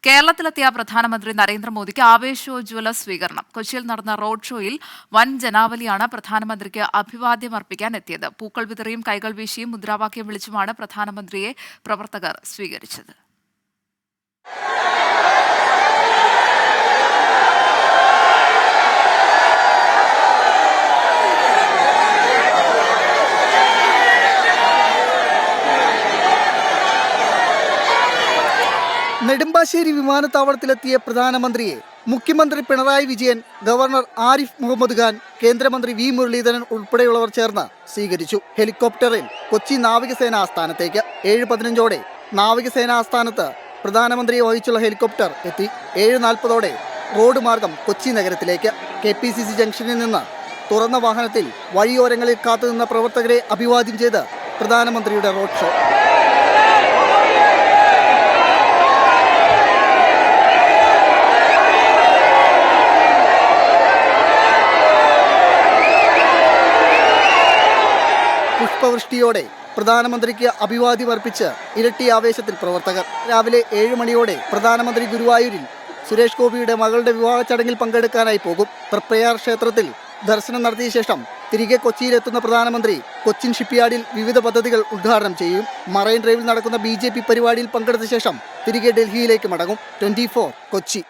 കേരളത്തിലെത്തിയ പ്രധാനമന്ത്രി നരേന്ദ്രമോദിക്ക് ആവേശോജ്വല സ്വീകരണം. കൊച്ചിയിൽ നടന്ന റോഡ് ഷോയിൽ വൻ ജനാവലിയാണ് പ്രധാനമന്ത്രിക്ക് അഭിവാദ്യം അർപ്പിക്കാൻ എത്തിയത്. പൂക്കൾ വിതറിയും കൈകൾ വീശിയും മുദ്രാവാക്യം വിളിച്ചുമാണ് പ്രധാനമന്ത്രിയെ പ്രവർത്തകർ സ്വീകരിച്ചത്. നെടുമ്പാശ്ശേരി വിമാനത്താവളത്തിലെത്തിയ പ്രധാനമന്ത്രിയെ മുഖ്യമന്ത്രി പിണറായി വിജയൻ, ഗവർണർ ആരിഫ് മുഹമ്മദ് ഖാൻ, കേന്ദ്രമന്ത്രി വി മുരളീധരൻ ഉൾപ്പെടെയുള്ളവർ ചേർന്ന് സ്വീകരിച്ചു. ഹെലികോപ്റ്ററിൽ കൊച്ചി നാവികസേന ആസ്ഥാനത്തേക്ക് 7:15 നാവികസേന ആസ്ഥാനത്ത് പ്രധാനമന്ത്രിയെ വഹിച്ചുള്ള ഹെലികോപ്റ്റർ എത്തി. 7:40 റോഡ് മാർഗം കൊച്ചി നഗരത്തിലേക്ക്. KPCC ജംഗ്ഷനിൽ നിന്ന് തുറന്ന വാഹനത്തിൽ വഴിയോരങ്ങളിൽ കാത്തുനിന്ന പ്രവർത്തകരെ അഭിവാദ്യം ചെയ്ത് പ്രധാനമന്ത്രിയുടെ റോഡ് ഷോ. പുഷ്പവൃഷ്ടിയോടെ പ്രധാനമന്ത്രിക്ക് അഭിവാദ്യം അർപ്പിച്ച് ഇരട്ടി ആവേശത്തിൽ പ്രവർത്തകർ. രാവിലെ 7 മണിയോടെ പ്രധാനമന്ത്രി ഗുരുവായൂരിൽ സുരേഷ് ഗോപിയുടെ മകളുടെ വിവാഹ ചടങ്ങിൽ പങ്കെടുക്കാനായി പോകും. തൃപ്രയാർ ക്ഷേത്രത്തിൽ ദർശനം നടത്തിയ ശേഷം തിരികെ കൊച്ചിയിലെത്തുന്ന പ്രധാനമന്ത്രി കൊച്ചിൻ ഷിപ്പ്യാർഡിൽ വിവിധ പദ്ധതികൾ ഉദ്ഘാടനം ചെയ്യും. മറൈൻ ഡ്രൈവിൽ നടക്കുന്ന BJP പരിപാടിയിൽ പങ്കെടുത്ത ശേഷം തിരികെ ഡൽഹിയിലേക്ക് മടങ്ങും. 24 കൊച്ചി.